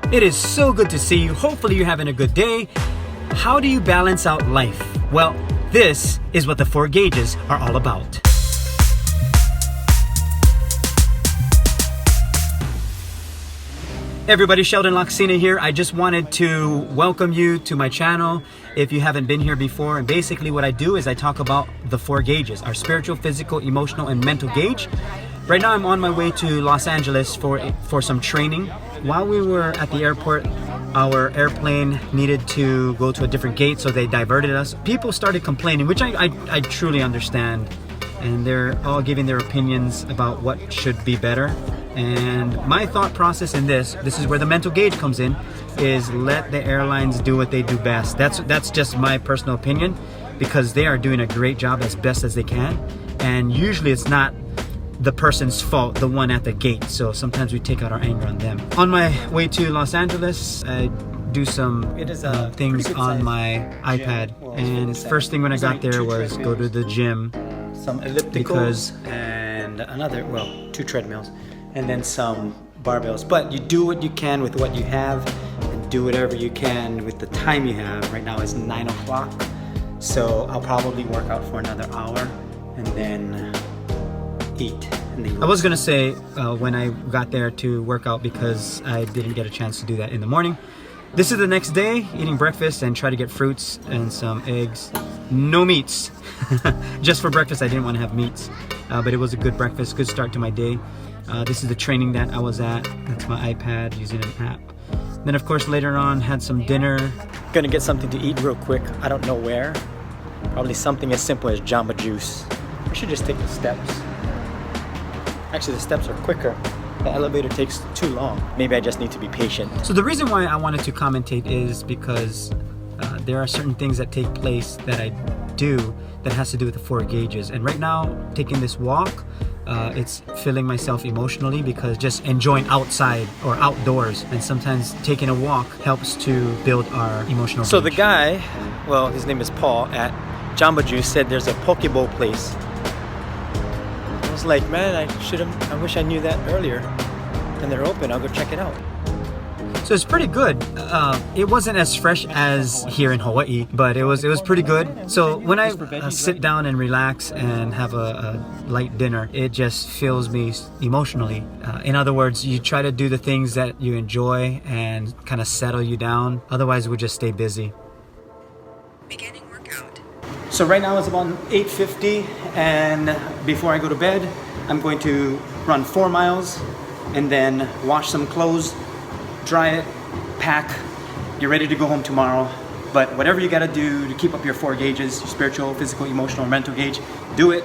It is so good to see you. Hopefully you're having a good day. How do you balance out life? Well, this is what the 4 gauges are all about. Hey everybody, Sheldon Loxina here. I just wanted to welcome you to my channel if you haven't been here before. And basically what I do is I talk about the 4 gauges, our spiritual, physical, emotional, and mental gauge. Right now I'm on my way to Los Angeles for some training. While we were at the airport, our airplane needed to go to a different gate, so they diverted us. People started complaining, which I truly understand. And they're all giving their opinions about what should be better. And my thought process in this is where the mental gauge comes in, is let the airlines do what they do best. That's just my personal opinion, because they are doing a great job as best as they can. And usually it's not the person's fault, the one at the gate. So sometimes we take out our anger on them. On my way to Los Angeles, I do some things on my iPad. And first thing when I got there was go to the gym. Some ellipticals and another, 2 treadmills, and then some barbells. But you do what you can with what you have, and do whatever you can with the time you have. Right now it's 9 o'clock, so I'll probably work out for another hour and then eat. I was gonna say when I got there to work out, because I didn't get a chance to do that in the morning. This is the next day, eating breakfast and try to get fruits and some eggs. No meats. Just for breakfast, I didn't want to have meats, but it was a good breakfast, good start to my day. This is the training that I was at. That's my iPad using an app. Then of course later on had some dinner. Gonna get something to eat real quick. I don't know where. Probably something as simple as Jamba Juice. I should just take the steps. Actually, the steps are quicker. The elevator takes too long. Maybe I just need to be patient. So the reason why I wanted to commentate is because there are certain things that take place that I do that has to do with the 4 gauges. And right now, taking this walk, it's filling myself emotionally, because just enjoying outside or outdoors, and sometimes taking a walk helps to build our emotional So gauge. the guy, well, his name is Paul, at Jamba Juice said there's a poke bowl place. I was like, man, I wish I knew that earlier. And they're open, I'll go check it out. So it's pretty good. It wasn't as fresh as here in Hawaii, but it was pretty good. So when I sit down and relax and have a light dinner, it just fills me emotionally. In other words, you try to do the things that you enjoy and kind of settle you down. Otherwise, we'll just stay busy. Beginning workout. So right now it's about 8:50, and before I go to bed, I'm going to run 4 miles and then wash some clothes, dry it, pack, get ready to go home tomorrow. But whatever you gotta do to keep up your 4 gauges, your spiritual, physical, emotional, mental gauge, do it.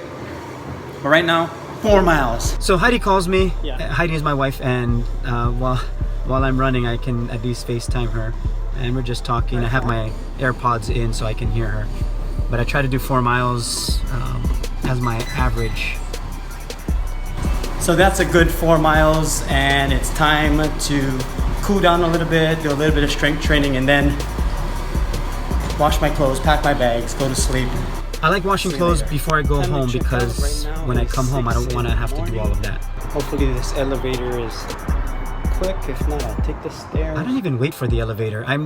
But right now, 4 miles. So Heidi calls me. Yeah. Heidi is my wife, and while I'm running, I can at least FaceTime her. And we're just talking. I have my AirPods in so I can hear her. But I try to do 4 miles as my average. So that's a good 4 miles, and it's time to cool down a little bit, do a little bit of strength training, and then wash my clothes, pack my bags, go to sleep. I like washing clothes before I go home, because when I come home, I don't want to have to do all of that. Hopefully this elevator is quick. If not, I'll take the stairs. I don't even wait for the elevator. I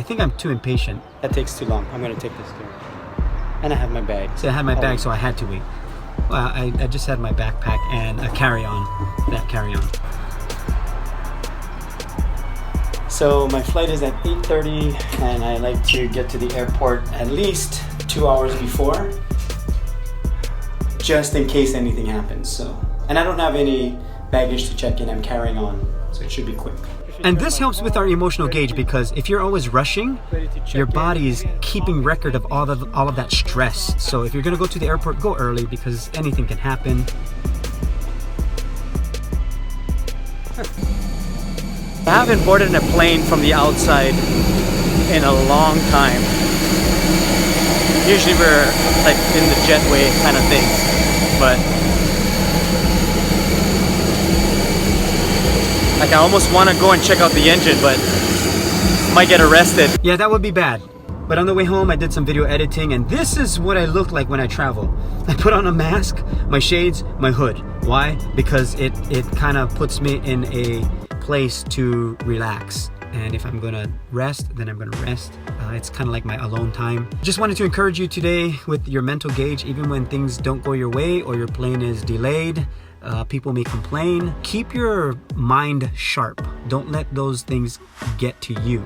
think I'm too impatient. That takes too long. I'm gonna take the stairs. And I have my bag. So I had my bag, so I had to wait. Well, I just had my backpack and a carry-on, that carry-on. So my flight is at 8:30, and I like to get to the airport at least 2 hours before, just in case anything happens. So, and I don't have any baggage to check in. I'm carrying on, so it should be quick. And this helps with our emotional gauge, because if you're always rushing, your body is keeping record of all of that stress. So if you're gonna go to the airport, go early, because anything can happen. I haven't boarded a plane from the outside in a long time. Usually we're like in the jetway kind of thing, but like I almost want to go and check out the engine, but might get arrested. Yeah, that would be bad. But on the way home, I did some video editing, and this is what I look like when I travel. I put on a mask, my shades, my hood. Why? Because it kind of puts me in a place to relax. And if I'm gonna rest, then I'm gonna rest. It's kind of like my alone time. Just wanted to encourage you today with your mental gauge, even when things don't go your way or your plane is delayed. People may complain. Keep your mind sharp. Don't let those things get to you,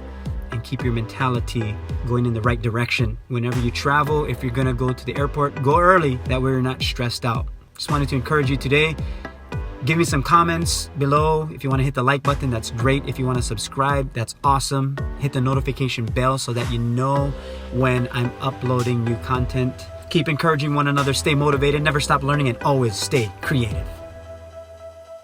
and keep your mentality going in the right direction. Whenever you travel, if you're gonna go to the airport, go early. That way you're not stressed out. Just wanted to encourage you today. Give me some comments below. If you want to hit the like button, that's great. If you want to subscribe, that's awesome. Hit the notification bell so that you know when I'm uploading new content. Keep encouraging one another. Stay motivated. Never stop learning, and always stay creative.